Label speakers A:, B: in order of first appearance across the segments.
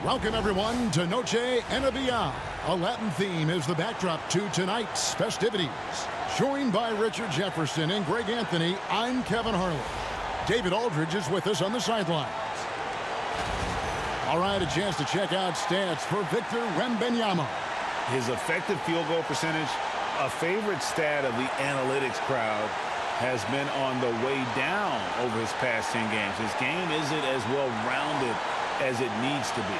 A: Welcome, everyone, to Noche Enabia. A Latin theme is the backdrop to tonight's festivities. Joined by Richard Jefferson and Greg Anthony, I'm Kevin Harlan. David Aldridge is with us on the sidelines. All right, a chance to check out stats for Victor Wembanyama.
B: His effective field goal percentage, a favorite stat of the analytics crowd, has been on the way down over his past 10 games. His game isn't as well-rounded as it needs to be.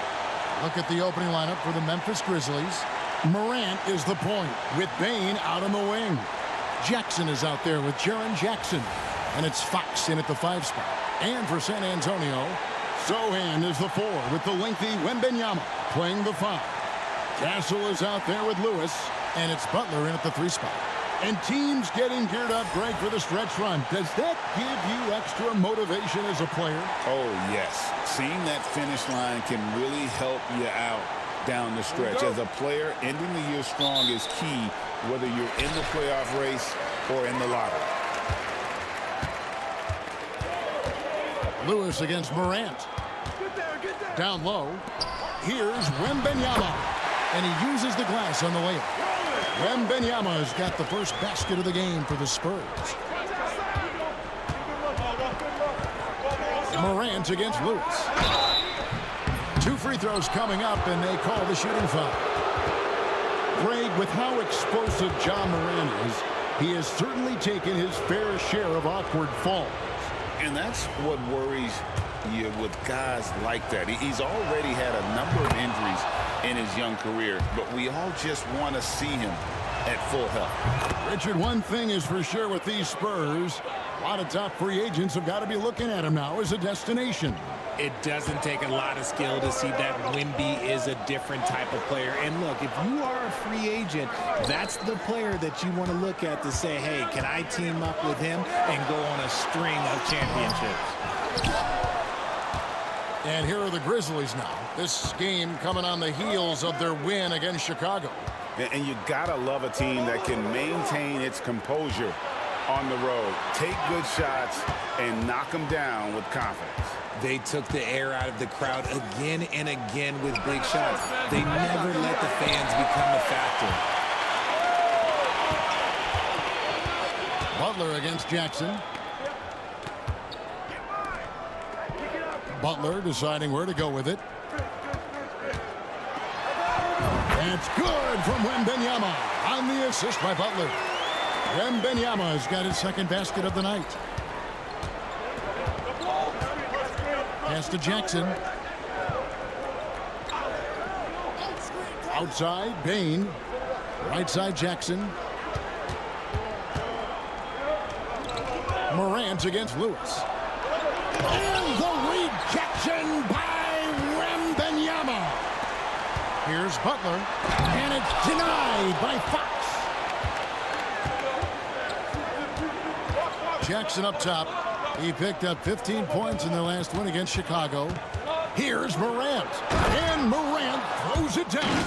A: Look at the opening lineup for the Memphis Grizzlies. Morant is the point with Bane out on the wing. Jackson is out there with Jaren Jackson. And it's Fox in at the 5 spot. And for San Antonio, Sohan is the 4 with the lengthy Wembanyama playing the 5. Castle is out there with Lewis. And it's Butler in at the 3 spot. And teams getting geared up, Greg, for the stretch run. Does that give you extra motivation as a player?
B: Oh, yes. Seeing that finish line can really help you out down the stretch. As a player, ending the year strong is key, whether you're in the playoff race or in the lottery.
A: Lewis against Morant. Down low. Here's Wembanyama. And he uses the glass on the layup. Wembanyama has got the first basket of the game for the Spurs. Morant against Lewis. 2 free throws coming up, and they call the shooting foul. Greg, with how explosive Ja Morant is, he has certainly taken his fair share of awkward falls.
B: And that's what worries you with guys like that. He's already had a number of injuries in his young career, but we all just want to see him at full health.
A: Richard, one thing is for sure with these Spurs, a lot of top free agents have got to be looking at him now as a destination.
C: It doesn't take a lot of skill to see that Wemby is a different type of player. And look, if you are a free agent, that's the player that you want to look at to say, hey, can I team up with him and go on a string of championships?
A: And here are the Grizzlies now. This game coming on the heels of their win against Chicago.
B: And you gotta love a team that can maintain its composure on the road, take good shots, and knock them down with confidence.
C: They took the air out of the crowd again and again with big shots. They never let the fans become a factor.
A: Butler against Jackson. Butler deciding where to go with it. It's good from Wembanyama on the assist by Butler. Wembanyama has got his second basket of the night. Pass to Jackson. Outside, Bane. Right side, Jackson. Morant against Lewis. And the rejection by Wembanyama. Here's Butler, and it's denied by Fox. Jackson up top. He picked up 15 points in their last win against Chicago. Here's Morant, and Morant throws it down.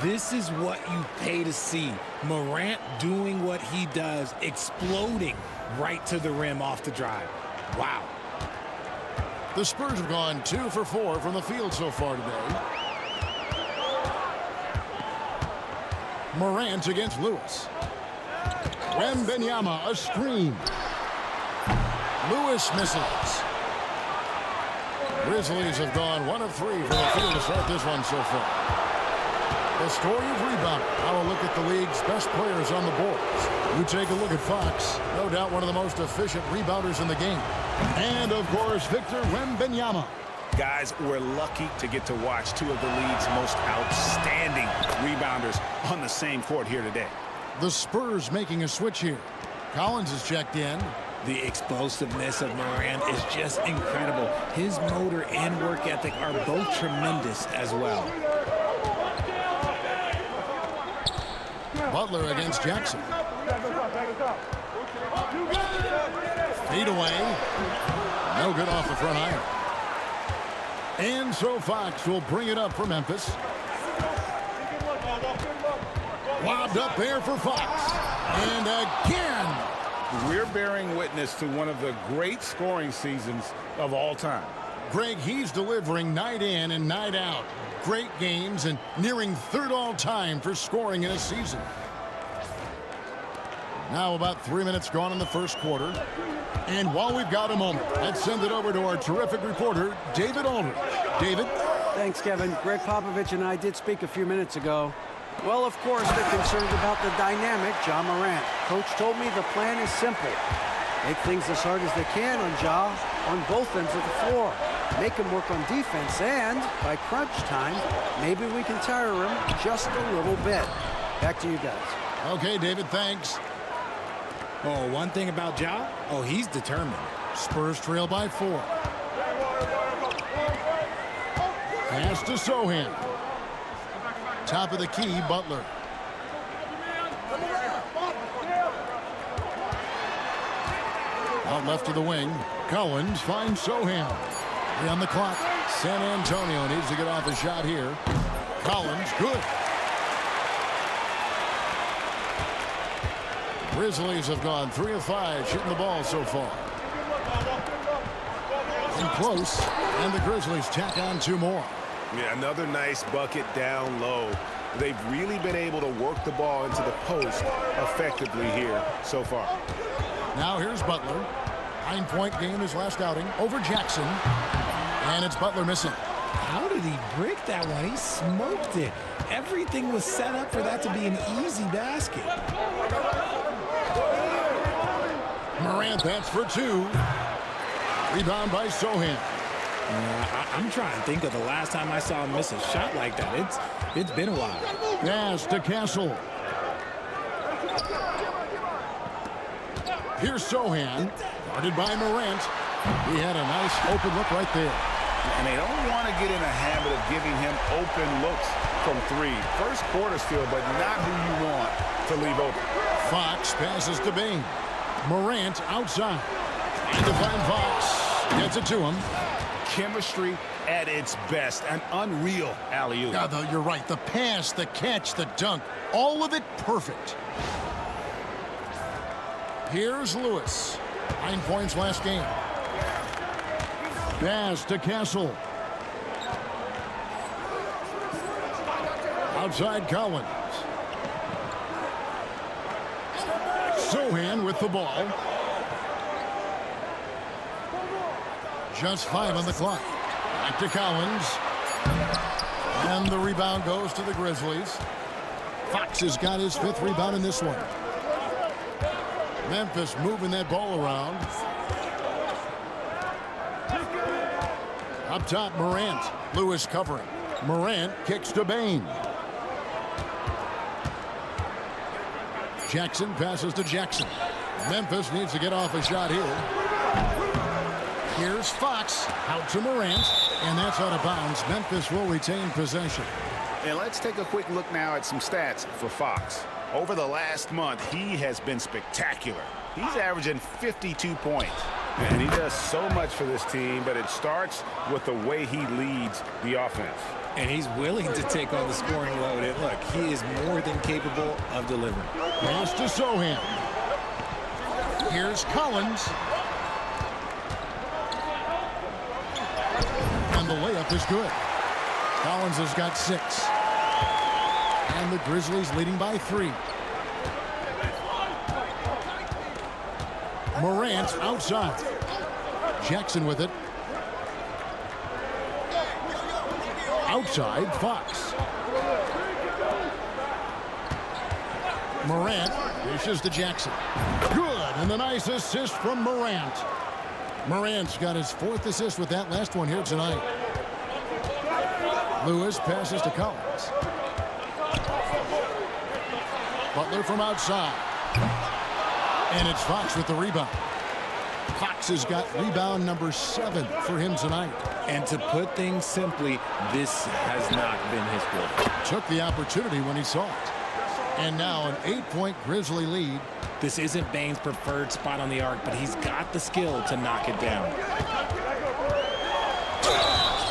C: This is what you pay to see. Morant doing what he does, exploding right to the rim off the drive. Wow.
A: The Spurs have gone 2 for 4 from the field so far today. Morant against Lewis. Wembanyama, a screen. Lewis misses. Grizzlies have gone 1 of 3 from the field to start this one so far. The story of rebound. Now a look at the league's best players on the boards. You take a look at Fox, no doubt one of the most efficient rebounders in the game. And, of course, Victor Wembanyama.
B: Guys, we're lucky to get to watch 2 of the league's most outstanding rebounders on the same court here today.
A: The Spurs making a switch here. Collins is checked in.
C: The explosiveness of Morant is just incredible. His motor and work ethic are both tremendous as well.
A: Butler against Jackson. Feed away. No good off the front iron. And so Fox will bring it up for Memphis. Lobbed up there for Fox. And again.
B: We're bearing witness to one of the great scoring seasons of all time.
A: Greg, he's delivering night in and night out. Great games and nearing third all-time for scoring in a season. Now about 3 minutes gone in the first quarter. And while we've got a moment, let's send it over to our terrific reporter, David Aldridge. David?
D: Thanks, Kevin. Greg Popovich and I did speak a few minutes ago. Well, of course, they're concerned about the dynamic Ja Morant. Coach told me the plan is simple. Make things as hard as they can on Ja on both ends of the floor. Make him work on defense, and by crunch time, maybe we can tire him just a little bit. Back to you guys.
A: Okay, David, thanks.
C: Oh, one thing about Ja, oh, he's determined.
A: Spurs trail by 4. Pass to Sohan. Top of the key, Butler. Out left to the wing. Collins finds Sohan. 3 on the clock. San Antonio needs to get off a shot here. Collins, good. Grizzlies have gone 3 of 5 shooting the ball so far. And close. And the Grizzlies tack on 2 more.
E: Yeah, another nice bucket down low. They've really been able to work the ball into the post effectively here so far.
A: Now here's Butler. 9-point game his last outing over Jackson. And it's Butler missing.
C: How did he break that one? He smoked it. Everything was set up for that to be an easy basket.
A: Morant, that's for 2. Rebound by Sohan.
C: I'm trying to think of the last time I saw him miss a shot like that. It's been a while.
A: Pass to Castle. Here's Sohan. Guarded by Morant. He had a nice open look right there.
B: And they don't want to get in a habit of giving him open looks from 3. First quarter still, but not who you want to leave open.
A: Fox passes to Bain. Morant outside. And to find Fox. Gets it to him.
B: Chemistry at its best. An unreal alley-oop.
A: Yeah, though, you're right. The pass, the catch, the dunk. All of it perfect. Here's Lewis. 9 points last game. Pass to Castle. Outside Collins. Sohan with the ball. Just 5 on the clock. Back to Collins. And the rebound goes to the Grizzlies. Fox has got his 5th rebound in this one. Memphis moving that ball around. Up top, Morant. Lewis covering. Morant kicks to Bain. Jackson passes to Jackson. Memphis needs to get off a shot here. Here's Fox out to Morant, and that's out of bounds. Memphis will retain possession.
B: And let's take a quick look now at some stats for Fox. Over the last month, he has been spectacular. He's averaging 52 points. And he does so much for this team, but it starts with the way he leads the offense.
C: And he's willing to take on the scoring load. And look, he is more than capable of delivering.
A: Pass to Sohan. Here's Collins. And the layup is good. Collins has got 6. And the Grizzlies leading by 3. Morant outside. Jackson with it. Outside, Fox. Morant dishes to Jackson. Good, and a nice assist from Morant. Morant's got his 4th assist with that last one here tonight. Lewis passes to Collins. Butler from outside. And it's Fox with the rebound. Fox has got rebound number 7 for him tonight.
C: And to put things simply, this has not been his quarter.
A: Took the opportunity when he saw it. And now an 8-point Grizzly lead.
C: This isn't Bain's preferred spot on the arc, but he's got the skill to knock it down.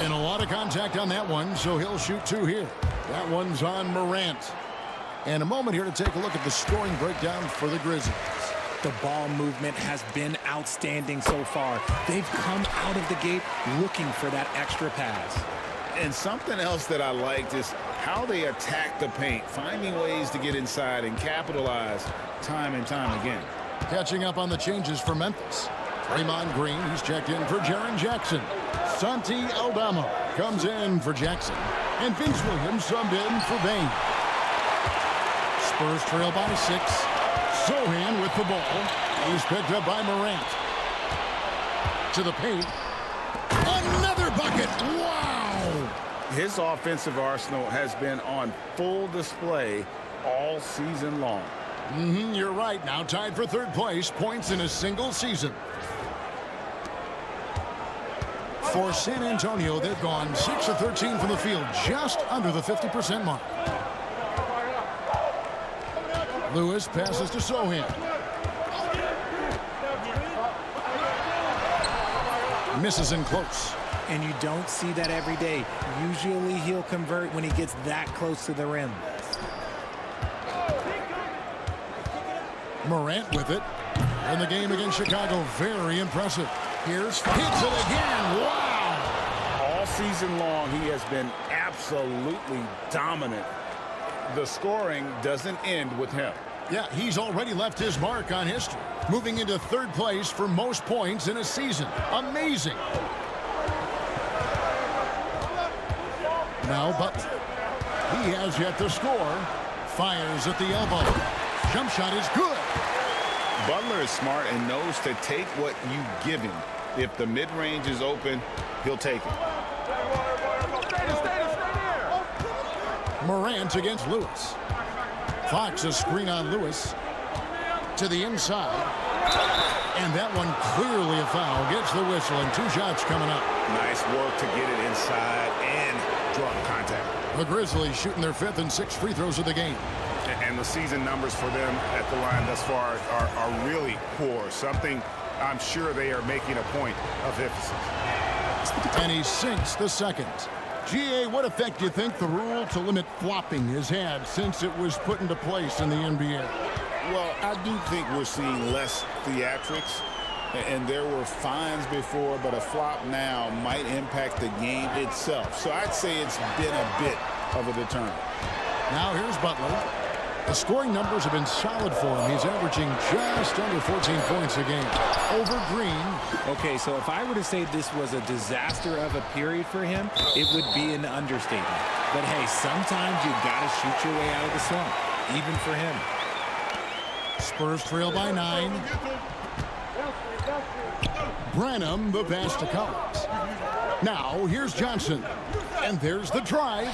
A: And a lot of contact on that one, so he'll shoot 2 here. That one's on Morant. And a moment here to take a look at the scoring breakdown for the Grizzlies.
C: The ball movement has been outstanding so far. They've come out of the gate looking for that extra pass.
B: And something else that I liked is how they attack the paint, finding ways to get inside and capitalize time and time again.
A: Catching up on the changes for Memphis. Draymond Green, he's checked in for Jaren Jackson. Santi Aldama comes in for Jackson. And Vince Williams subbed in for Bane. Spurs trail by 6. Sohan with the ball. He's picked up by Morant. To the paint. Another bucket. Wow!
B: His offensive arsenal has been on full display all season long.
A: You're right. Now tied for third place. Points in a single season. For San Antonio, they've gone 6 of 13 from the field, just under the 50% mark. Lewis passes to Sohan. Misses in close.
C: And you don't see that every day. Usually he'll convert when he gets that close to the rim.
A: Morant with it. In the game against Chicago, very impressive. Hits it again. Wow!
B: All season long, he has been absolutely dominant. The scoring doesn't end with him.
A: Yeah, he's already left his mark on history, moving into third place for most points in a season. Amazing. Now Butler. He has yet to score. Fires at the elbow. Jump shot is good.
B: Butler is smart and knows to take what you give him. If the mid-range is open, he'll take it.
A: Morant against Lewis. Fox a screen on Lewis. To the inside. And that one clearly a foul. Gets the whistle and 2 shots coming up.
B: Nice work to get it inside and draw contact.
A: The Grizzlies shooting their 5th and 6th free throws of the game.
E: And the season numbers for them at the line thus far are really poor. Something I'm sure they are making a point of emphasis.
A: And he sinks the second. GA, what effect do you think the rule to limit flopping has had since it was put into place in the NBA?
B: Well, I do think we're seeing less theatrics. And there were fines before, but a flop now might impact the game itself. So I'd say it's been a bit of a deterrent.
A: Now here's Butler. The scoring numbers have been solid for him. He's averaging just under 14 points a game. Over Green.
C: Okay, so if I were to say this was a disaster of a period for him, it would be an understatement. But hey, sometimes you got to shoot your way out of the slump, even for him.
A: Spurs trail by 9. Branham, the pass to Collins. Now, here's Johnson. And there's the drive.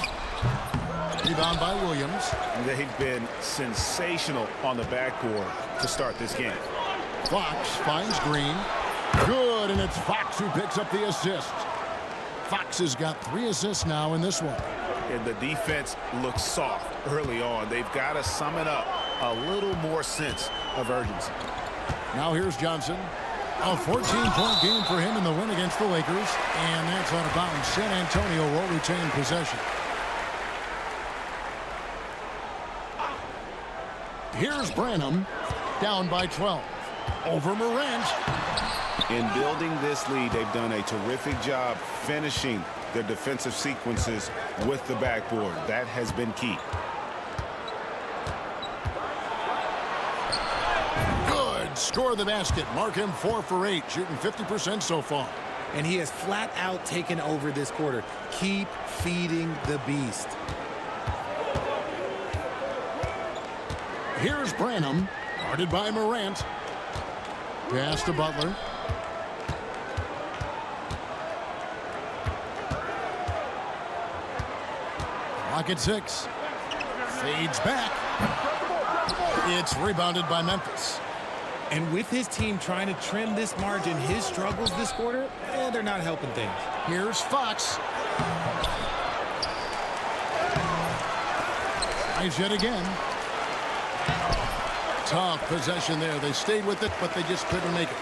A: Rebound by Williams.
E: They've been sensational on the backboard to start this game.
A: Fox finds Green. Good, and it's Fox who picks up the assist. Fox has got 3 assists now in this one.
E: And the defense looks soft early on. They've got to sum it up a little more sense of urgency.
A: Now here's Johnson. A 14-point game for him in the win against the Lakers. And that's out of bounds. San Antonio will retain possession. Here's Branham, down by 12. Over Morant.
E: In building this lead, they've done a terrific job finishing their defensive sequences with the backboard. That has been key.
A: Good. Score the basket. Mark him 4 for 8, shooting 50% so far.
C: And he has flat out taken over this quarter. Keep feeding the beast.
A: Here's Branham, guarded by Morant. Pass to Butler. Clock at 6. Fades back. It's rebounded by Memphis.
C: And with his team trying to trim this margin, his struggles this quarter, they're not helping things.
A: Here's Fox. Tries yet again. Tough possession there. They stayed with it, but they just couldn't make it.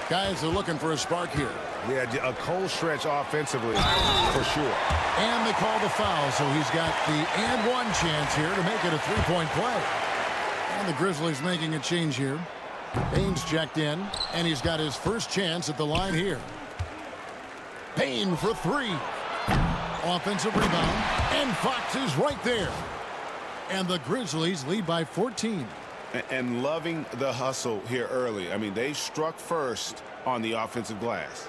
A: Guys are looking for a spark here.
E: Yeah, a cold stretch offensively, for sure.
A: And they call the foul, so he's got the and one chance here to make it a 3-point play. And the Grizzlies making a change here. Bain's checked in, and he's got his first chance at the line here. Bain for three. Offensive rebound, and Fox is right there. And the Grizzlies lead by 14.
E: And loving the hustle here early. I mean, they struck first on the offensive glass.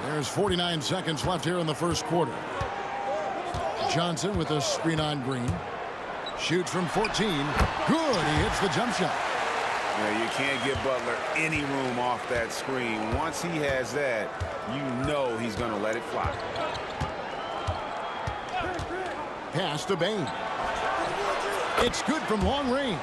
A: There's 49 seconds left here in the first quarter. Johnson with a screen on Green. Shoots from 14. Good. He hits the jump shot.
E: Yeah, you can't give Butler any room off that screen. Once he has that, you know he's going to let it fly.
A: Pass to Bain. It's good from long range.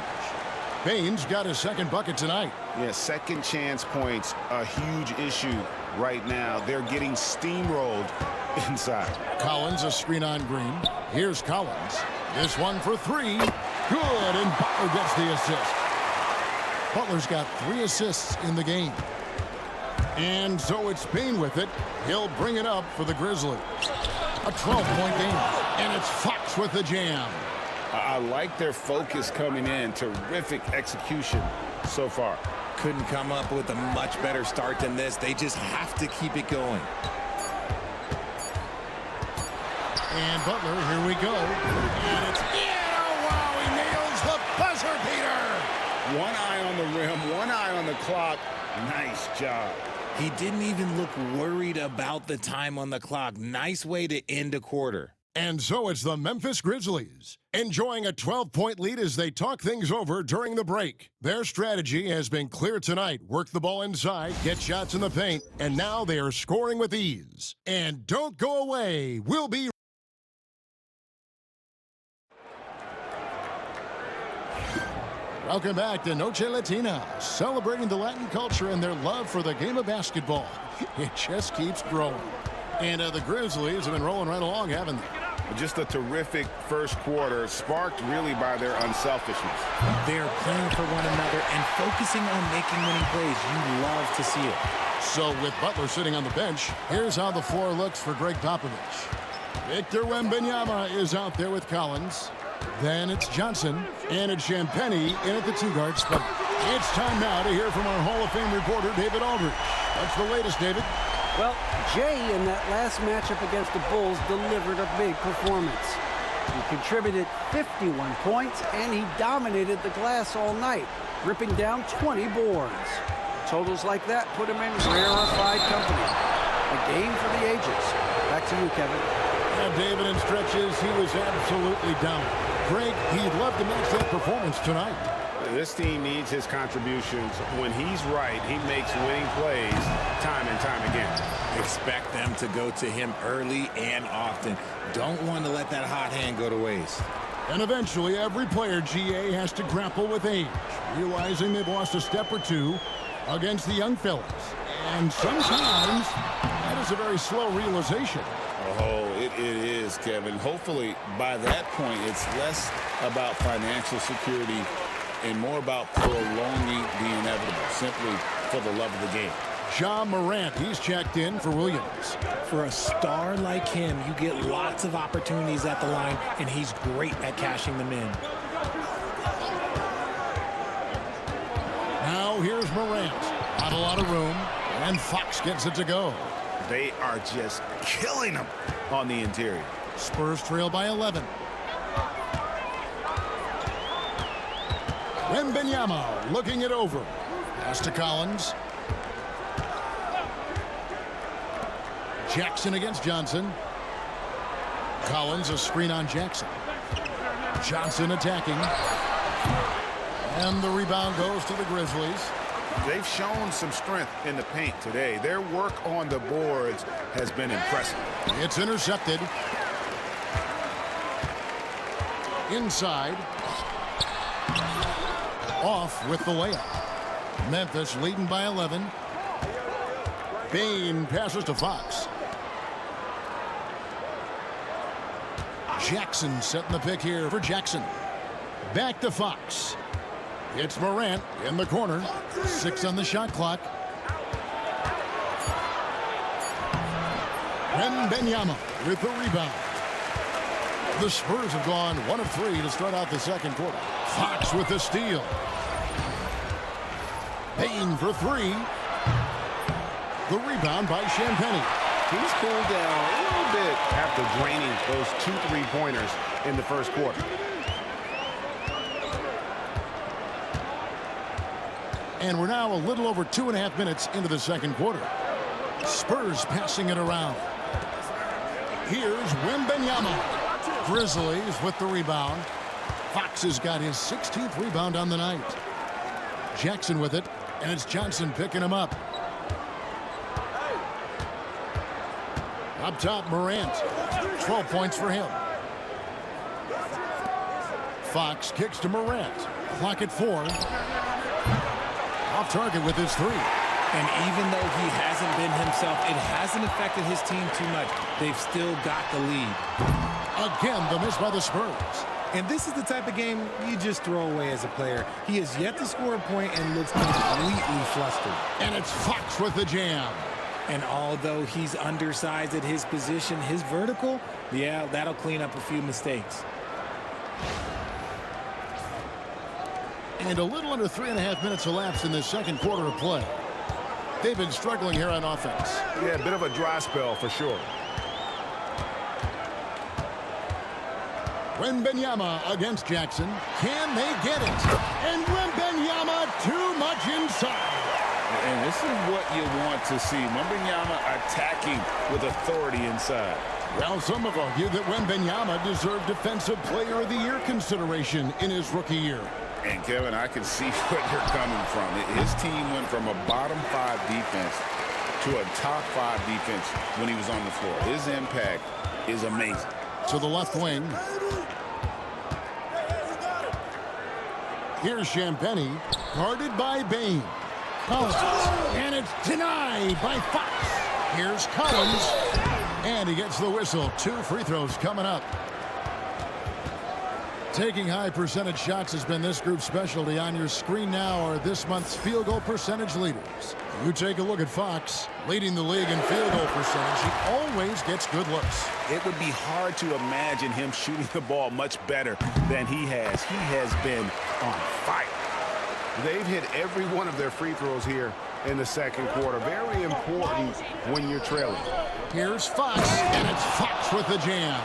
A: Bain's got his second bucket tonight.
E: Yeah, second chance points, a huge issue right now. They're getting steamrolled inside.
A: Collins, a screen on Green. Here's Collins. This one for three. Good, and Butler gets the assist. Butler's got 3 assists in the game. And so it's Bain with it. He'll bring it up for the Grizzlies. A 12-point game. And it's Fox with the jam.
E: I like their focus coming in. Terrific execution so far.
C: Couldn't come up with a much better start than this. They just have to keep it going.
A: And Butler, here we go. And it's in. Oh, wow, he nails the buzzer beater.
E: One eye on the rim, one eye on the clock. Nice job.
C: He didn't even look worried about the time on the clock. Nice way to end a quarter.
A: And so it's the Memphis Grizzlies, enjoying a 12-point lead as they talk things over during the break. Their strategy has been clear tonight. Work the ball inside, get shots in the paint, and now they are scoring with ease. And don't go away. We'll be Welcome back to Noche Latina, celebrating the Latin culture and their love for the game of basketball. It just keeps growing. And the Grizzlies have been rolling right along, haven't they?
E: Just a terrific first quarter, sparked really by their unselfishness.
C: They're playing for one another and focusing on making winning plays. You love to see it.
A: So with Butler sitting on the bench, here's how the floor looks for Greg Popovich. Victor Wembanyama is out there with Collins. Then it's Johnson, and it's Champagnie in at the two-guard spot. It's time now to hear from our Hall of Fame reporter, David Aldridge. What's the latest, David?
D: Well, Jay in that last matchup against the Bulls delivered a big performance. He contributed 51 points, and he dominated the glass all night, ripping down 20 boards. Totals like that put him in rarefied company. A game for the ages. Back to you, Kevin.
A: Yeah, David, in stretches, he was absolutely down. Greg, he'd love to match that performance tonight.
E: This team needs his contributions. When he's right, he makes winning plays time and time again.
C: Expect them to go to him early and often. Don't want to let that hot hand go to waste.
A: And eventually, every player, GA, has to grapple with age, realizing they've lost a step or two against the young fellas. And sometimes, that is a very slow realization.
E: Oh, it is, Kevin. Hopefully, by that point, it's less about financial security and more about prolonging the inevitable, simply for the love of the game.
A: Ja Morant, he's checked in for Williams.
C: For a star like him, you get lots of opportunities at the line, and he's great at cashing them in.
A: Now here's Morant. Not a lot of room, and Fox gets it to go.
E: They are just killing them on the interior.
A: Spurs trail by 11. Wembanyama looking it over. Pass to Collins. Jackson against Johnson. Collins, a screen on Jackson. Johnson attacking. And the rebound goes to the Grizzlies.
E: They've shown some strength in the paint today. Their work on the boards has been impressive.
A: It's intercepted. Inside. Off with the layup. Memphis leading by 11. Bain passes to Fox. Jackson setting the pick here for Jackson. Back to Fox. It's Morant in the corner. 6 on the shot clock. Wembanyama with the rebound. The Spurs have gone 1 of 3 to start out the second quarter. Fox with the steal. Payne for three. The rebound by Champagnie.
F: He's cooled down a little bit after draining those 2 3-pointers in the first quarter.
A: And we're now a little over 2.5 minutes into the second quarter. Spurs passing it around. Here's Wembanyama. Grizzlies with the rebound. Fox has got his 16th rebound on the night. Jackson with it, and it's Johnson picking him up. Up top, Morant. 12 points for him. Fox kicks to Morant. Clock at 4. Off target with his 3.
C: And even though he hasn't been himself, it hasn't affected his team too much. They've still got the lead.
A: Again, the miss by the Spurs.
C: And this is the type of game you just throw away as a player. He has yet to score a point and looks completely flustered.
A: And it's Fox with the jam.
C: And although he's undersized at his position, his vertical, yeah, that'll clean up a few mistakes.
A: And a little under 3.5 minutes elapsed in the second quarter of play. They've been struggling here on offense.
F: Yeah, a bit of a dry spell for sure.
A: Wembanyama against Jackson. Can they get it? And Wembanyama too much inside.
E: And this is what you want to see. Wembanyama attacking with authority inside.
A: Well, some have argued that Wembanyama deserved Defensive Player of the Year consideration in his rookie year.
E: And, Kevin, I can see where you're coming from. His team went from a bottom 5 defense to a top 5 defense when he was on the floor. His impact is amazing.
A: To the left wing. Here's Champagnie, guarded by Bane. Collins, and it's denied by Fox. Here's Collins, and he gets the whistle. 2 free throws coming up. Taking high percentage shots has been this group's specialty. On your screen now are this month's field goal percentage leaders. You take a look at Fox, leading the league in field goal percentage. He always gets good looks.
B: It would be hard to imagine him shooting the ball much better than he has. He has been on fire.
F: They've hit every one of their free throws here in the second quarter. Very important when you're trailing.
A: Here's Fox, and it's Fox with the jam.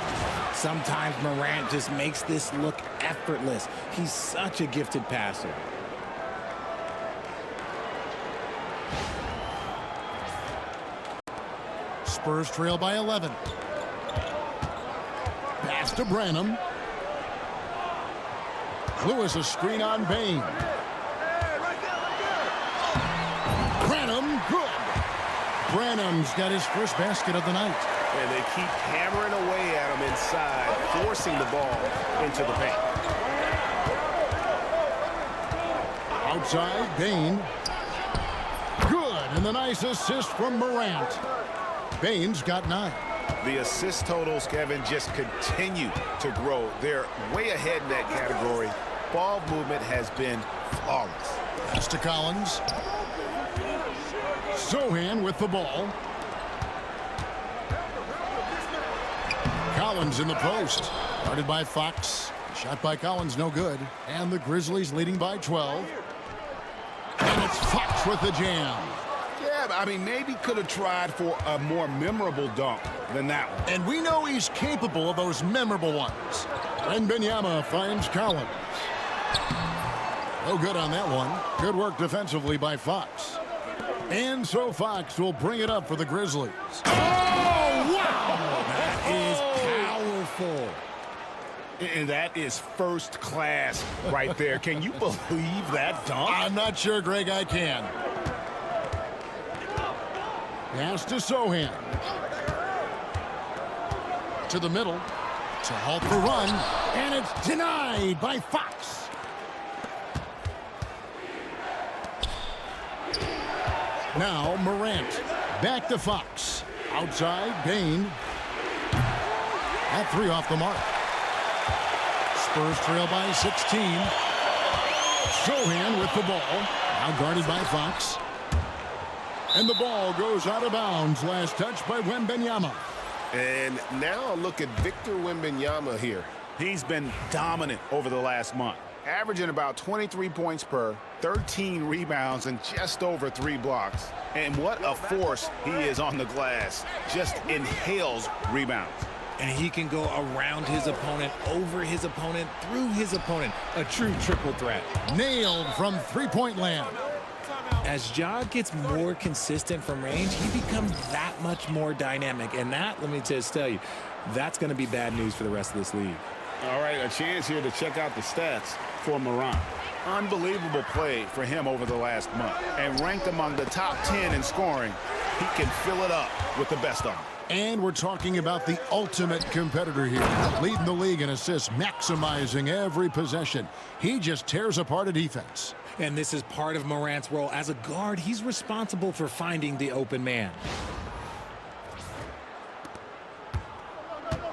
C: Sometimes Morant just makes this look effortless. He's such a gifted passer.
A: Spurs trail by 11. Pass to Branham. Lewis a screen on Bane. Branham, good. Branham's got his first basket of the night.
F: And they keep hammering away at him inside, forcing the ball into the paint.
A: Outside, Bane. Good, and the nice assist from Morant. Bane's got 9.
F: The assist totals, Kevin, just continue to grow. They're way ahead in that category. Ball movement has been flawless.
A: Pass to Collins. Sohan with the ball. Collins in the post. Guarded by Fox. Shot by Collins, no good. And the Grizzlies leading by 12. And it's Fox with the jam.
F: Yeah, I mean, maybe could have tried for a more memorable dunk than that one.
A: And we know he's capable of those memorable ones. Wembanyama finds Collins. No good on that one. Good work defensively by Fox. And so Fox will bring it up for the Grizzlies. Oh, wow!
C: That is powerful.
F: And that is first class right there. Can you believe that dunk?
A: I'm not sure, Greg, I can. Pass to Sohan. To the middle. To halt the run. And it's denied by Fox. Now Morant. Back to Fox. Outside, Bane. That 3 off the mark. Spurs trail by 16. Sohan with the ball. Now guarded by Fox. And the ball goes out of bounds. Last touch by Wembanyama.
F: And now look at Victor Wembanyama here.
B: He's been dominant over the last month.
F: averaging about 23 points per, 13 rebounds, and just over 3 blocks. And what a force he is on the glass. Just inhales rebounds.
C: And he can go around his opponent, over his opponent, through his opponent. A true triple threat.
A: Nailed from three-point land.
C: As Ja gets more consistent from range, he becomes that much more dynamic. And that, let me just tell you, that's going to be bad news for the rest of this league.
B: All right, a chance here to check out the stats for Morant.
F: Unbelievable play for him over the last month. And ranked among the top 10 in scoring, he can fill it up with the best of them.
A: And we're talking about the ultimate competitor here. Leading the league in assists, maximizing every possession. He just tears apart a defense.
C: And this is part of Morant's role. As a guard, he's responsible for finding the open man.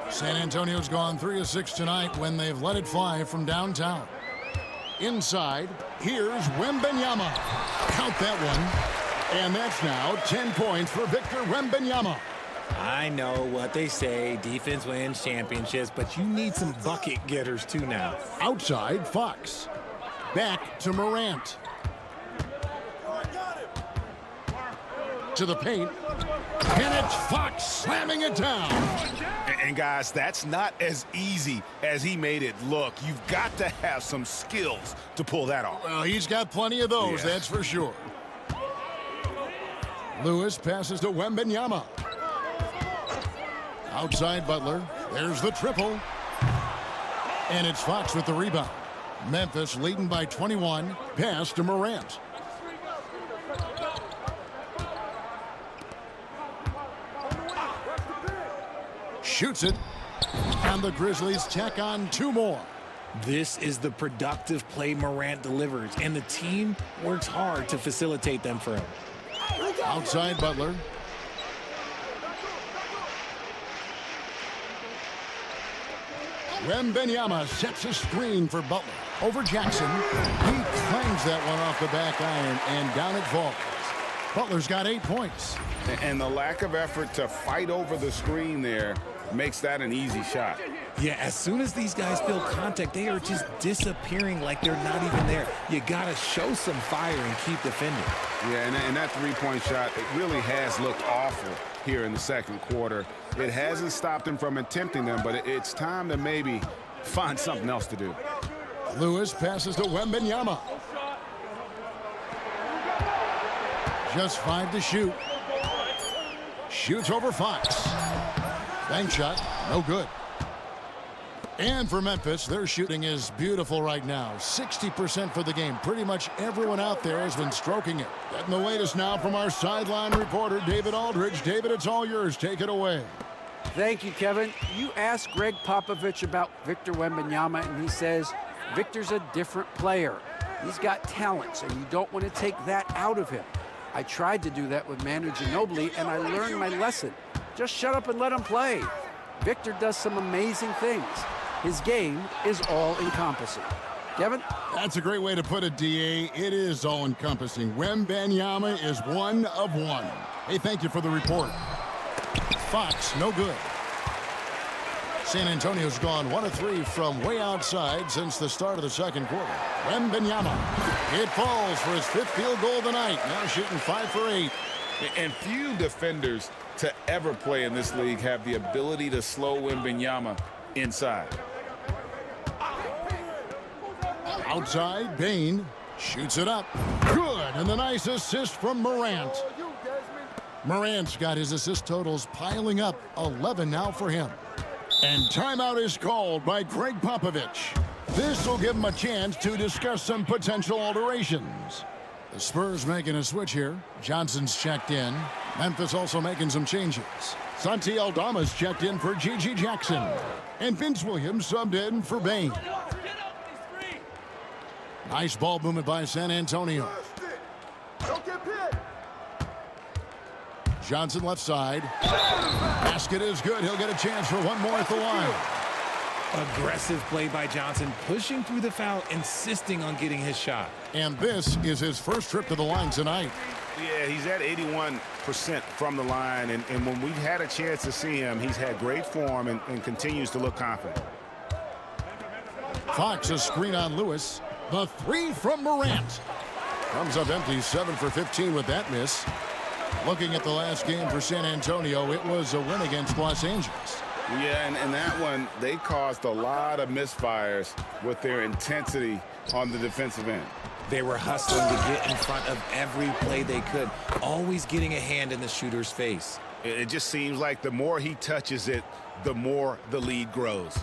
A: San Antonio's gone 3 of 6 tonight when they've let it fly from downtown. Inside, here's Wembanyama. Count that one. And that's now 10 points for Victor Wembanyama.
C: I know what they say, defense wins championships, but you need some bucket getters too now.
A: Outside, Fox. Back to Morant. To the paint. And it's Fox slamming it down.
F: And guys, that's not as easy as he made it look. You've got to have some skills to pull that off.
A: Well, he's got plenty of those, that's for sure. Lewis passes to Wembanyama. Outside Butler. There's the triple. And it's Fox with the rebound. Memphis leading by 21. Pass to Morant. Shoots it. And the Grizzlies tack on 2 more.
C: This is the productive play Morant delivers, and the team works hard to facilitate them for him.
A: Outside Butler. Wembanyama sets a screen for Butler. Over Jackson. He clangs that one off the back iron, and down it falls. Butler's got 8 points.
B: And the lack of effort to fight over the screen there makes that an easy shot.
C: Yeah, as soon as these guys feel contact, they are just disappearing like they're not even there. You got to show some fire and keep defending.
B: Yeah, and that three-point shot, it really has looked awful here in the second quarter. It hasn't stopped him from attempting them, but it's time to maybe find something else to do.
A: Lewis passes to Wembanyama. Just 5 to shoot. Shoots over Fox. Bank shot, no good. And for Memphis, their shooting is beautiful right now. 60% for the game. Pretty much everyone out there has been stroking it. Getting the latest now from our sideline reporter, David Aldridge. David, it's all yours. Take it away.
D: Thank you, Kevin. You asked Greg Popovich about Victor Wembanyama, and he says Victor's a different player. He's got talents, and you don't want to take that out of him. I tried to do that with Manu Ginobili, and I learned my lesson. Just shut up and let him play. Victor does some amazing things. His game is all-encompassing. Kevin?
A: That's a great way to put it, D.A. It is all-encompassing. Wembanyama is 1 of 1. Hey, thank you for the report. Fox, no good. San Antonio's gone 1 of 3 from way outside since the start of the second quarter. Wembanyama. It falls for his 5th field goal tonight. Now shooting 5 for 8.
E: And few defenders to ever play in this league have the ability to slow Wembanyama inside.
A: Outside, Bain shoots it up. Good, and the nice assist from Morant. Morant's got his assist totals piling up, 11 now for him. And timeout is called by Greg Popovich. This will give him a chance to discuss some potential alterations. The Spurs making a switch here. Johnson's checked in. Memphis also making some changes. Santi Aldama's checked in for G.G. Jackson. And Vince Williams subbed in for Bain. Nice ball movement by San Antonio. Johnson left side. Basket is good. He'll get a chance for one more at the line.
C: Aggressive play by Johnson, pushing through the foul, insisting on getting his shot.
A: And this is his first trip to the line tonight.
F: Yeah, he's at 81% from the line, and when we've had a chance to see him, he's had great form and continues to look confident.
A: Fox a screen on Lewis. The three from Morant. Comes up empty, 7 for 15 with that miss. Looking at the last game for San Antonio, it was a win against Los Angeles.
F: Yeah, and that one, they caused a lot of misfires with their intensity on the defensive end.
C: They were hustling to get in front of every play they could, always getting a hand in the shooter's face.
F: It just seems like the more he touches it, the more the lead grows.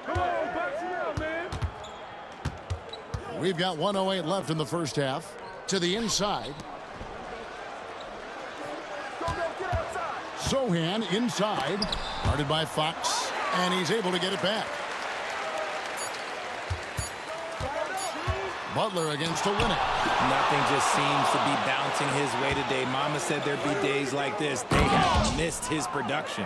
G: Come on, box it out, man.
A: We've got 1:08 left in the first half. To the inside. Sohan inside. Guarded by Fox. And he's able to get it back. Butler against Olynyk.
C: Nothing just seems to be bouncing his way today. Mama said there'd be days like this. They have missed his production.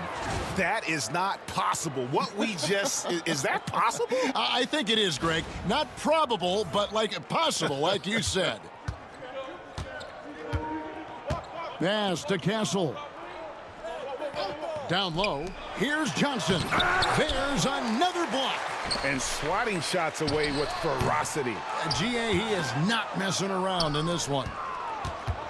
F: That is not possible. What we just, is that possible?
A: I think it is, Greg. Not probable, but like possible, like you said. Pass to Castle. Down low. Here's Johnson. There's another block.
F: And swatting shots away with ferocity.
A: GA, he is not messing around in this one.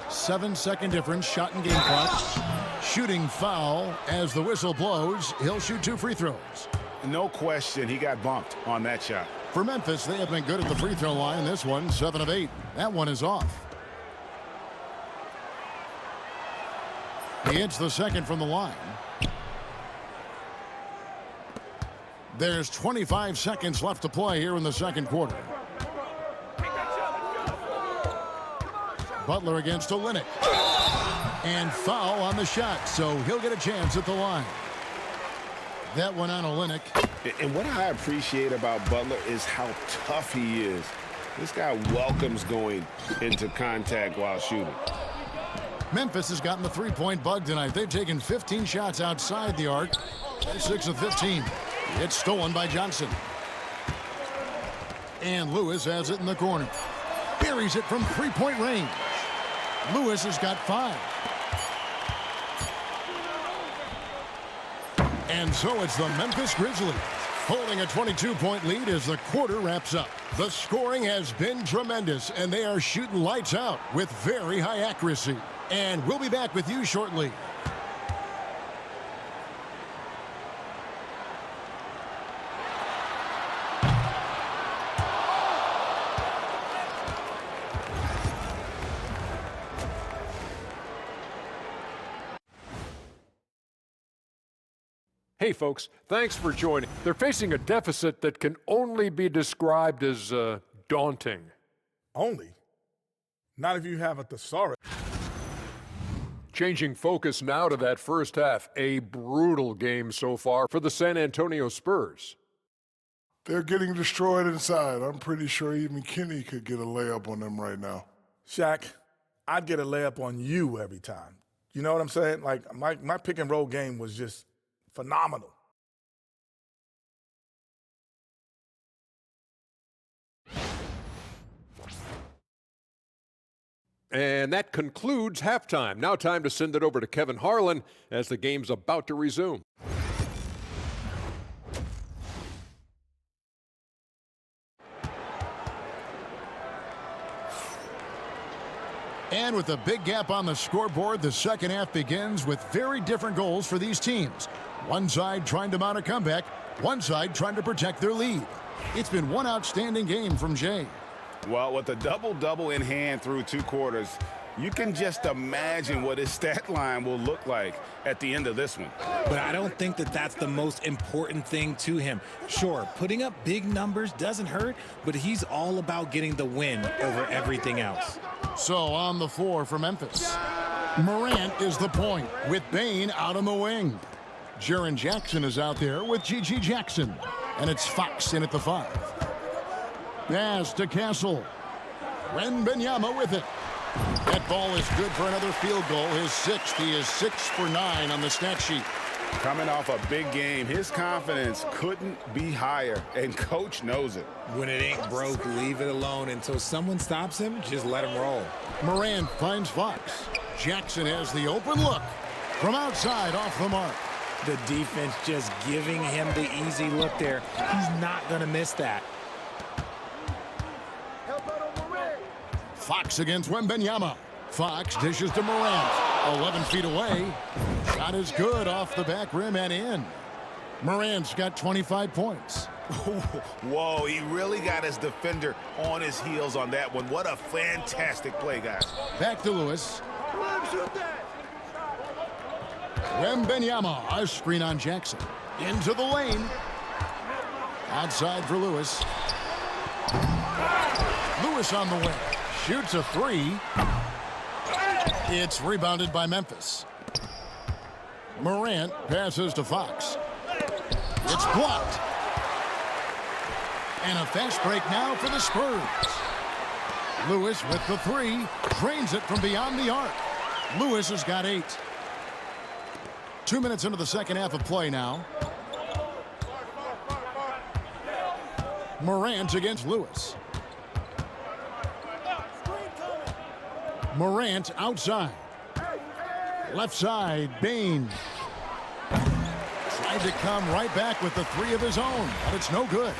A: 7-second difference, shot and game clock. Shooting foul as the whistle blows. He'll shoot 2 free throws.
F: No question, he got bumped on that shot.
A: For Memphis, they have been good at the free throw line. This one, 7 of 8. That one is off. He hits the second from the line. There's 25 seconds left to play here in the second quarter. Butler against Olynyk. And foul on the shot, so he'll get a chance at the line. That one on Olynyk.
F: And what I appreciate about Butler is how tough he is. This guy welcomes going into contact while shooting.
A: Memphis has gotten the three-point bug tonight. They've taken 15 shots outside the arc. They're 6 of 15. It's stolen by Johnson. And Lewis has it in the corner. Buries it from three-point range. Lewis has got 5. And so it's the Memphis Grizzlies holding a 22-point lead as the quarter wraps up. The scoring has been tremendous, and they are shooting lights out with very high accuracy. And we'll be back with you shortly.
H: Hey folks, thanks for joining. They're facing a deficit that can only be described as daunting.
G: Only? Not if you have a thesaurus.
H: Changing focus now to that first half. A brutal game so far for the San Antonio Spurs.
I: They're getting destroyed inside. I'm pretty sure even Kenny could get a layup on them right now.
G: Shaq, I'd get a layup on you every time. You know what I'm saying? Like, my pick and roll game was just phenomenal.
H: And that concludes halftime. Now time to send it over to Kevin Harlan as the game's about to resume.
A: And with a big gap on the scoreboard, the second half begins with very different goals for these teams. One side trying to mount a comeback, one side trying to protect their lead. It's been one outstanding game from Jay.
F: Well, with a double-double in hand through 2 quarters, you can just imagine what his stat line will look like at the end of this one.
C: But I don't think that that's the most important thing to him. Sure, putting up big numbers doesn't hurt, but he's all about getting the win over everything else.
A: So on the floor for Memphis, Morant is the point with Bane out on the wing. Jaren Jackson is out there with G.G. Jackson. And it's Fox in at the 5. Pass to Castle. Wembanyama with it. That ball is good for another field goal. His 6th. He is 6 for 9 on the stat sheet.
F: Coming off a big game, his confidence couldn't be higher, and Coach knows it.
C: When it ain't broke, leave it alone. Until someone stops him, just let him roll.
A: Morant finds Fox. Jackson has the open look. From outside, off the mark.
C: The defense just giving him the easy look there. He's not going to miss that.
A: Fox against Wembanyama. Fox dishes to Morant. 11 feet away. Shot is good off the back rim and in. Morant's got 25 points.
F: Whoa, he really got his defender on his heels on that one. What a fantastic play, guys.
A: Back to Lewis. Wembanyama, a screen on Jackson. Into the lane. Outside for Lewis. Lewis on the wing. Shoots a three. It's rebounded by Memphis. Morant passes to Fox. It's blocked. And a fast break now for the Spurs. Lewis with the three. Drains it from beyond the arc. Lewis has got 8. 2 minutes into the second half of play now. Morant against Lewis. Morant outside. Left side, Bane. Tried to come right back with the three of his own, but it's no good.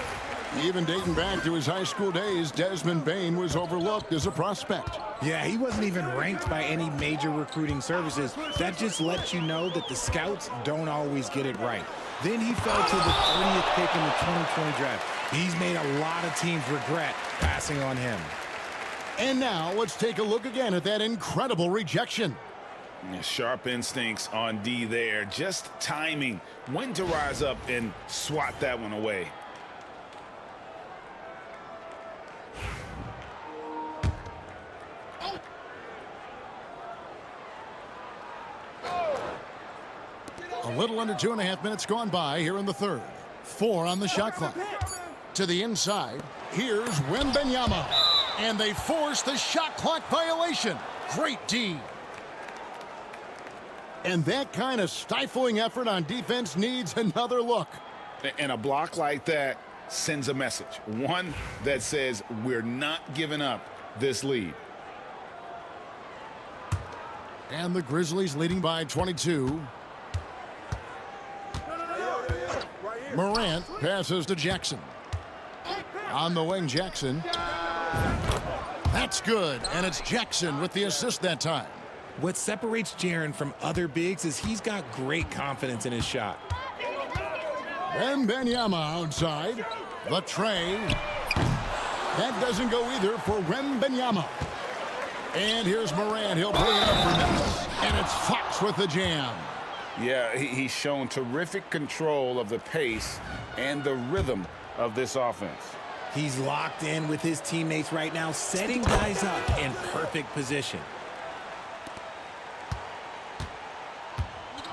A: Even dating back to his high school days, Desmond Bane was overlooked as a prospect.
C: Yeah, he wasn't even ranked by any major recruiting services. That just lets you know that the scouts don't always get it right. Then he fell to the 30th pick in the 2020 draft. He's made a lot of teams regret passing on him.
A: And now let's take a look again at that incredible rejection.
F: Sharp instincts on D there. Just timing when to rise up and swat that one away.
A: A little under 2.5 minutes gone by here in the third. 4 on the shot clock. To the inside, here's Wembanyama. And they force the shot clock violation. Great D. And that kind of stifling effort on defense needs another look.
F: And a block like that sends a message. One that says we're not giving up this lead.
A: And the Grizzlies leading by 22. Morant passes to Jackson. On the wing, Jackson. That's good, and it's Jackson with the assist that time.
C: What separates Jaren from other bigs is he's got great confidence in his shot.
A: Wembanyama outside. The tray. That doesn't go either for Wembanyama. And here's Morant. He'll bring it up for Memphis. And it's Fox with the jam.
F: Yeah, he's shown terrific control of the pace and the rhythm of this offense.
C: He's locked in with his teammates right now, setting guys up in perfect position.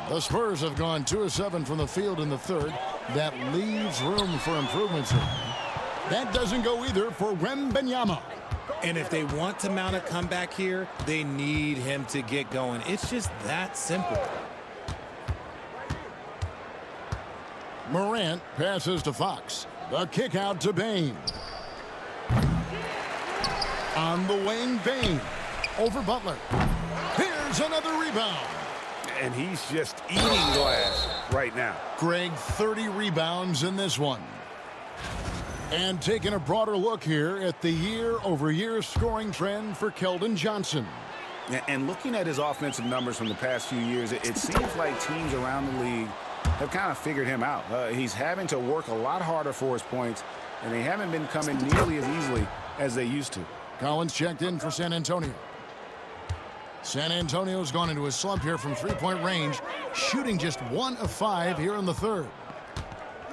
A: The Spurs have gone 2 of 7 from the field in the third. That leaves room for improvements here. That doesn't go either for Wembanyama.
C: And if they want to mount a comeback here, they need him to get going. It's just that simple.
A: Morant passes to Fox. The kick out to Bane. On the wing, Bane. Over Butler. Here's another rebound.
F: And he's just eating glass right now.
A: Greg, 30 rebounds in this one. And taking a broader look here at the year-over-year scoring trend for Keldon Johnson.
F: And looking at his offensive numbers from the past few years, it seems like teams around the league have kind of figured him out. He's having to work a lot harder for his points, and they haven't been coming nearly as easily as they used to.
A: Collins checked in for San Antonio. San Antonio's gone into a slump here from three-point range, shooting just 1 of 5 here in the third.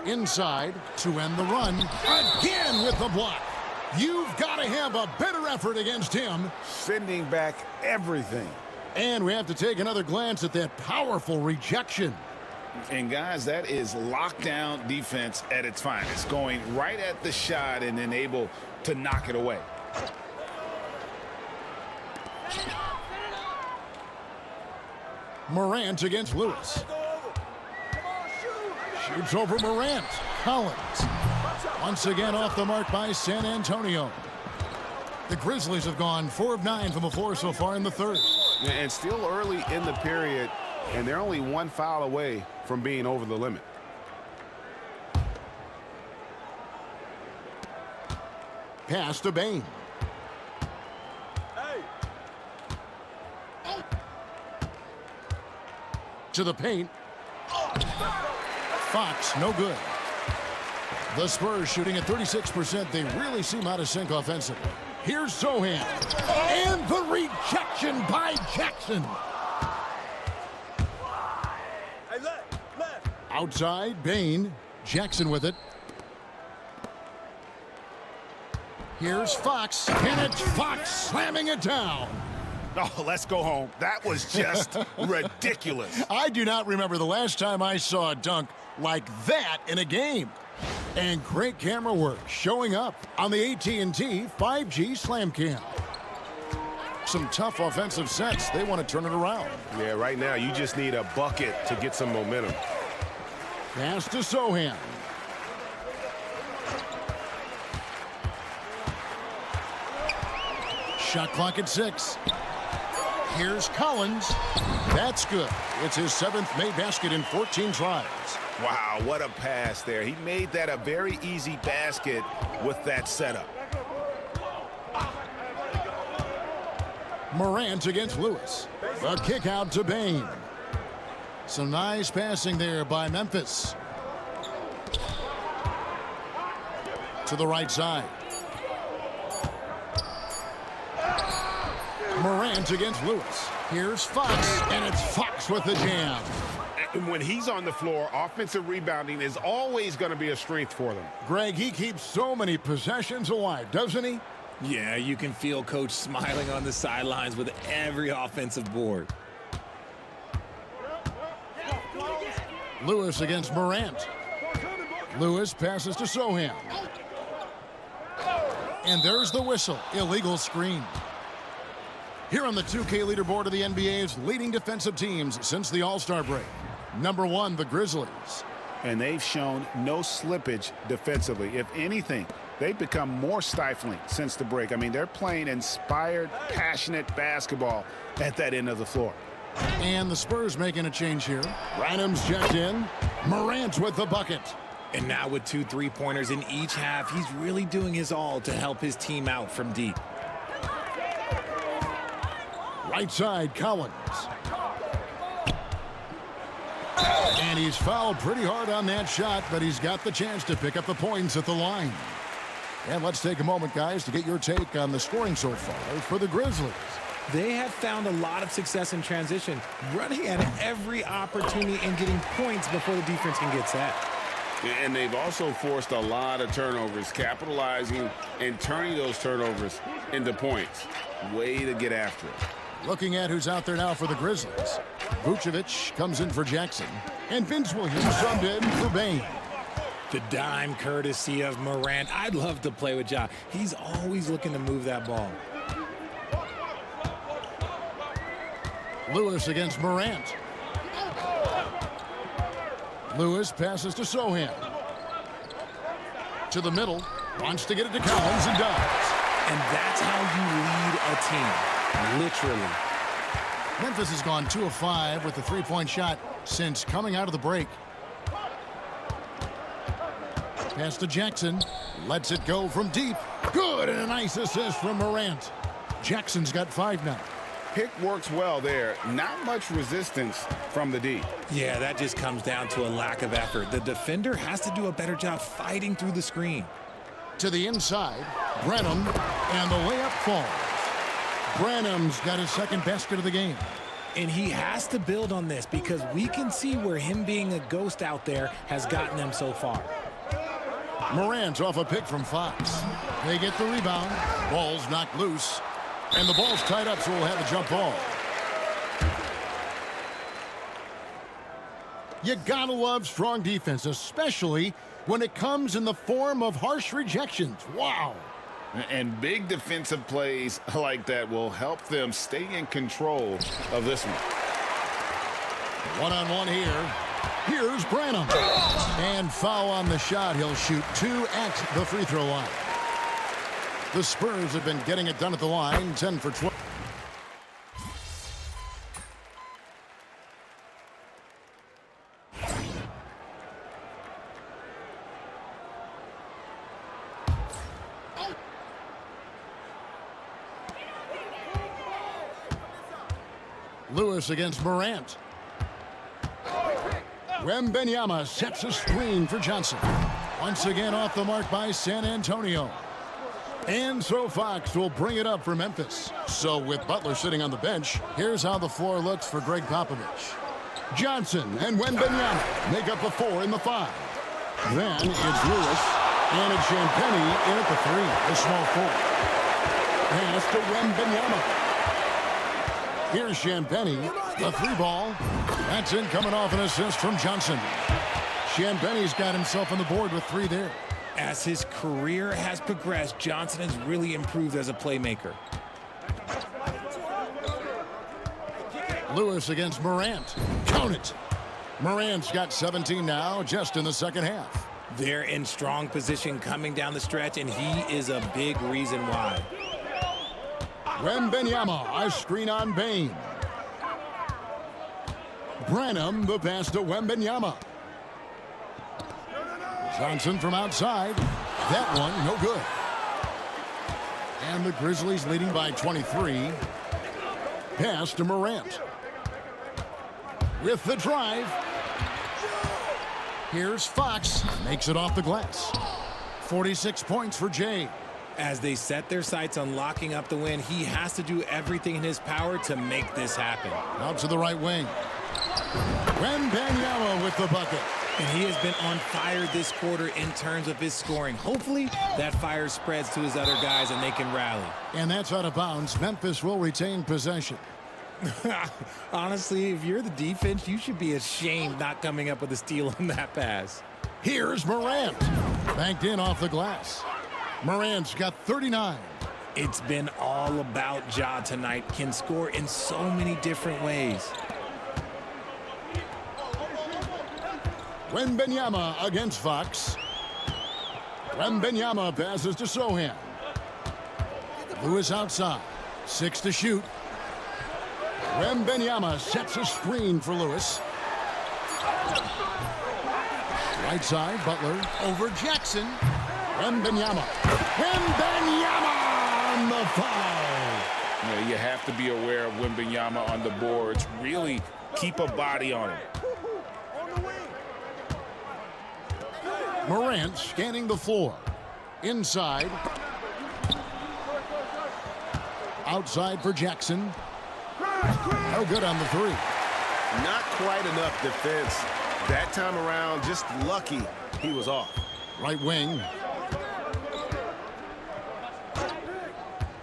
A: Inside to end the run, again with the block. You've got to have a better effort against him.
F: Sending back everything.
A: And we have to take another glance at that powerful rejection.
F: And guys, that is lockdown defense at its finest, going right at the shot and then able to knock it away.
A: Morant against Lewis. Shoots over Morant. Collins. Once again off the mark by San Antonio. The Grizzlies have gone 4 of 9 from the floor so far in the third.
F: And still early in the period, and they're only one foul away from being over the limit.
A: Pass to Bane. To the paint. Fox, no good. The Spurs shooting at 36%. They really seem out of sync offensively. Here's Sohan. And the rejection by Jackson. Outside, Bane. Jackson with it. Here's Fox. And it's Fox slamming it down.
F: Oh, let's go home. That was just ridiculous.
A: I do not remember the last time I saw a dunk like that in a game. And great camera work showing up on the AT&T 5G Slam Cam. Some tough offensive sets. They want to turn it around.
F: Yeah, right now you just need a bucket to get some momentum.
A: Pass to Sohan. Shot clock at 6. Here's Collins. That's good. It's his 7th made basket in 14 tries.
F: Wow, what a pass there. He made that a very easy basket with that setup.
A: Morant against Lewis. A kick out to Bane. Some nice passing there by Memphis. To the right side. Morant against Lewis. Here's Fox, and it's Fox with the jam.
F: And when he's on the floor, offensive rebounding is always going to be a strength for them.
A: Greg, he keeps so many possessions alive, doesn't he?
C: Yeah, you can feel Coach smiling on the sidelines with every offensive board.
A: Lewis against Morant. Lewis passes to Sohan. And there's the whistle. Illegal screen. Here on the 2K leaderboard of the NBA's leading defensive teams since the All-Star break. Number 1, the Grizzlies.
F: And they've shown no slippage defensively. If anything, they've become more stifling since the break. I mean, they're playing inspired, passionate basketball at that end of the floor.
A: And the Spurs making a change here. Branham's checked in. Morant with the bucket.
C: And now with 2 3-pointers in each half, he's really doing his all to help his team out from deep.
A: Right side, Collins. And he's fouled pretty hard on that shot, but he's got the chance to pick up the points at the line. And let's take a moment, guys, to get your take on the scoring so far for the Grizzlies.
C: They have found a lot of success in transition, running at every opportunity and getting points before the defense can get set.
F: And they've also forced a lot of turnovers, capitalizing and turning those turnovers into points. Way to get after it.
A: Looking at who's out there now for the Grizzlies. Vucevic comes in for Jackson. And Vince Williams subbed in for Bane.
C: The dime courtesy of Morant. I'd love to play with Ja. He's always looking to move that ball.
A: Lewis against Morant. Lewis passes to Sohan. To the middle. Wants to get it to Collins and does.
C: And that's how you lead a team. Literally.
A: Memphis has gone 2 of 5 with the 3-point shot since coming out of the break. Pass to Jackson. Lets it go from deep. Good, and a nice assist from Morant. Jackson's got 5 now.
F: Pick works well there. Not much resistance from the D.
C: Yeah, that just comes down to a lack of effort. The defender has to do a better job fighting through the screen.
A: To the inside, Branham, and the layup falls. Branham's got his 2nd basket of the game.
C: And he has to build on this because we can see where him being a ghost out there has gotten them so far.
A: Morant's off a pick from Fox. They get the rebound. Ball's knocked loose. And the ball's tied up, so we'll have a jump ball. You gotta love strong defense, especially when it comes in the form of harsh rejections. Wow.
F: And big defensive plays like that will help them stay in control of this one.
A: One-on-one here. Here's Branham. And foul on the shot. He'll shoot 2 at the free throw line. The Spurs have been getting it done at the line, 10 for 12. Lewis against Morant. Wembanyama sets a screen for Johnson. Once again off the mark by San Antonio. And so Fox will bring it up for Memphis. So with Butler sitting on the bench, here's how the floor looks for Greg Popovich. Johnson and Wembanyama make up the 4 and the 5. Then it's Lewis and it's Champagnie in at the 3, the small 4. Pass to Wembanyama. Here's Champagnie, the 3 ball. That's in, coming off an assist from Johnson. Champagnie's got himself on the board with 3 there.
C: As his career has progressed, Johnson has really improved as a playmaker.
A: Lewis against Morant. Count it. Morant's got 17 now, just in the second half.
C: They're in strong position coming down the stretch, and he is a big reason why.
A: Wembanyama, a screen on Bane. Branham, the pass to Wembanyama. Johnson from outside. That one, no good. And the Grizzlies leading by 23. Pass to Morant. With the drive. Here's Fox. Makes it off the glass. 46 points for Jay.
C: As they set their sights on locking up the win, he has to do everything in his power to make this happen.
A: Out to the right wing. Wembanyama with the bucket.
C: And he has been on fire this quarter in terms of his scoring. Hopefully, that fire spreads to his other guys and they can rally.
A: And that's out of bounds. Memphis will retain possession.
C: Honestly, if you're the defense, you should be ashamed not coming up with a steal on that pass.
A: Here's Morant. Banked in off the glass. Morant's got 39.
C: It's been all about Ja tonight. Can score in so many different ways.
A: Wembanyama against Fox. Wembanyama passes to Sohan. Lewis outside. 6 to shoot. Wembanyama sets a screen for Lewis. Right side, Butler over Jackson. Wembanyama. Wembanyama on the foul.
E: You have to be aware of Wembanyama on the boards. Really keep a body on him.
A: Morant scanning the floor. Inside. Outside for Jackson. No good on the 3.
F: Not quite enough defense. That time around, just lucky he was off.
A: Right wing.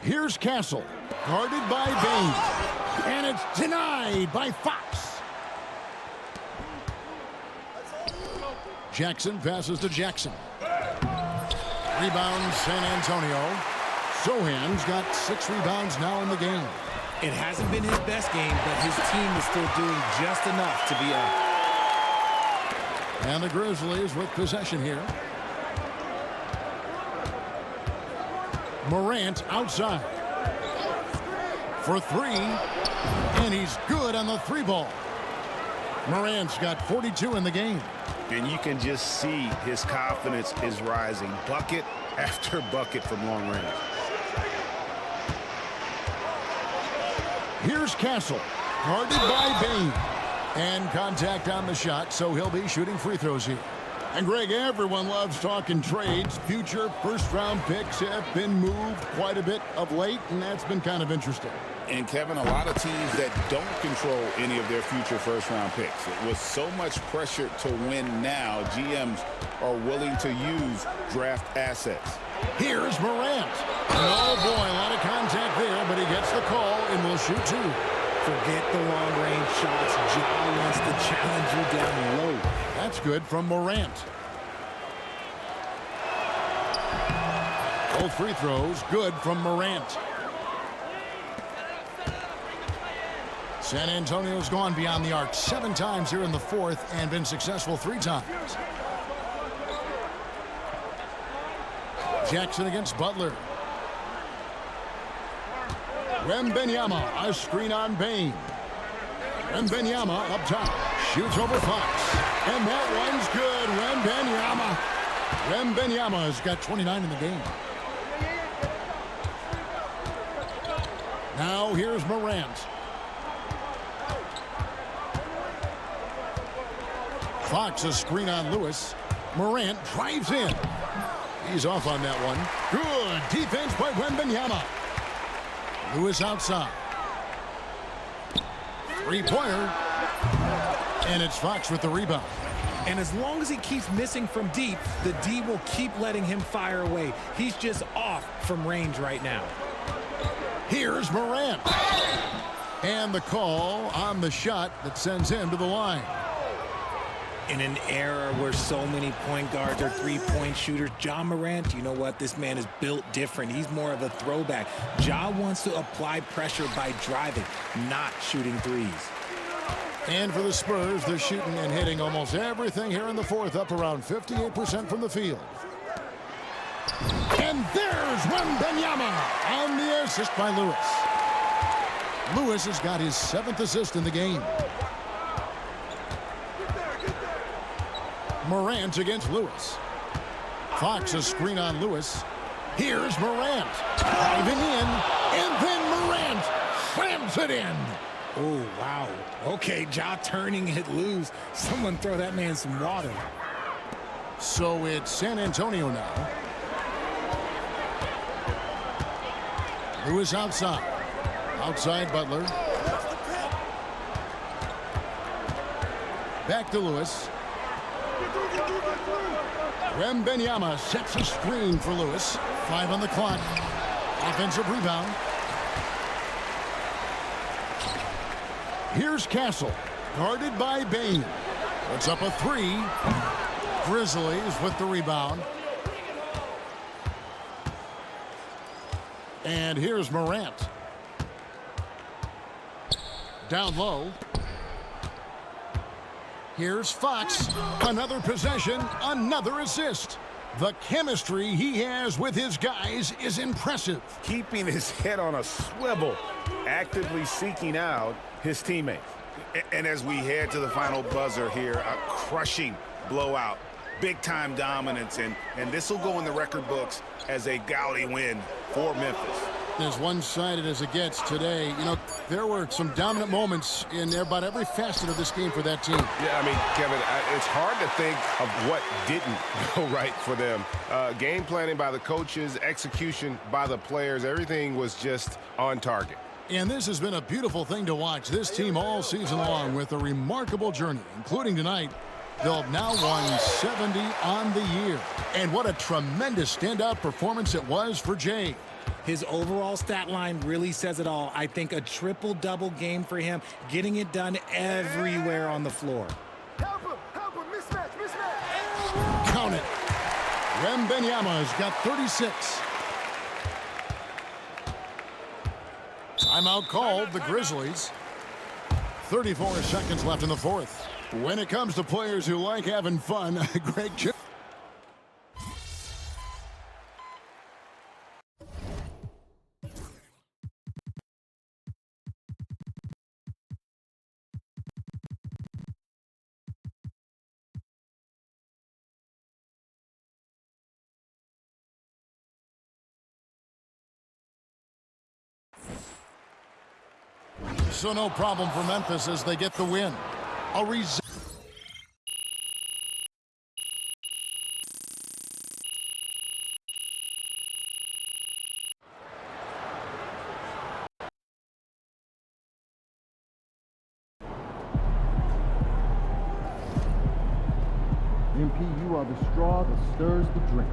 A: Here's Castle. Guarded by Bane. And it's denied by Fox. Jackson passes to Jackson. Rebound San Antonio. Sohan's got 6 rebounds now in the game.
C: It hasn't been his best game, but his team is still doing just enough to be up.
A: And the Grizzlies with possession here. Morant outside. For 3. And he's good on the 3 ball. Morant's got 42 in the game.
F: And you can just see his confidence is rising. Bucket after bucket from long range.
A: Here's Castle. Guarded by Bane. And contact on the shot, so he'll be shooting free throws here. And Greg, everyone loves talking trades. Future first-round picks have been moved quite a bit of late, and that's been kind of interesting.
E: And Kevin, a lot of teams that don't control any of their future first-round picks. With so much pressure to win now, GMs are willing to use draft assets.
A: Here's Morant. Oh boy, a lot of contact there, but he gets the call and will shoot 2.
C: Forget the long-range shots. Ja wants to challenge you down low.
A: That's good from Morant. Both free throws good from Morant. San Antonio's gone beyond the arc 7 times here in the 4th and been successful 3 times. Jackson against Butler. Wembanyama, a screen on Bane. Wembanyama up top, shoots over Fox. And that one's good, Wembanyama. Wembanyama has got 29 in the game. Now here's Morant. Fox a screen on Lewis. Morant drives in. He's off on that one. Good defense by Wembanyama. Lewis outside. Three-pointer. And it's Fox with the rebound.
C: And as long as he keeps missing from deep, the D will keep letting him fire away. He's just off from range right now.
A: Here's Morant. And the call on the shot that sends him to the line.
C: In an era where so many point guards are three-point shooters, Ja Morant, you know what? This man is built different. He's more of a throwback. Ja wants to apply pressure by driving, not shooting threes.
A: And for the Spurs, they're shooting and hitting almost everything here in the fourth, up around 58% from the field. And there's Wembanyama on the assist by Lewis. Lewis has got his 7th assist in the game. Morant against Lewis. Fox a screen on Lewis. Here's Morant. Driving in, and then Morant slams it in.
C: Oh, wow. Okay, Ja turning it loose. Someone throw that man some water.
A: So it's San Antonio now. Lewis outside. Outside Butler. Back to Lewis. Wembanyama sets a screen for Lewis. 5 on the clock. Offensive rebound. Here's Castle, guarded by Bain. Puts up a 3. Grizzlies with the rebound. And here's Morant. Down low. Here's Fox. Another possession, another assist. The chemistry he has with his guys is impressive.
F: Keeping his head on a swivel, actively seeking out his teammates. And as we head to the final buzzer here, a crushing blowout, big-time dominance, and this will go in the record books as a gaudy win for Memphis.
A: As one-sided as it gets today, you know, there were some dominant moments in about every facet of this game for that team.
J: Yeah, I mean, Kevin, it's hard to think of what didn't go right for them. Game planning by the coaches, execution by the players, everything was just on target.
A: And this has been a beautiful thing to watch. This team all season long with a remarkable journey, including tonight. They'll have now won 70 on the year. And what a tremendous standout performance it was for Jay.
C: His overall stat line really says it all. I think a triple-double game for him, getting it done everywhere on the floor.
K: Help him, mismatch.
A: Count it. Wembanyama's got 36. Timeout called, the Grizzlies. 34 seconds left in the fourth. When it comes to players who like having fun, Greg Chip. So no problem for Memphis as they get the win. A result.
L: MP, you are the straw that stirs the drink.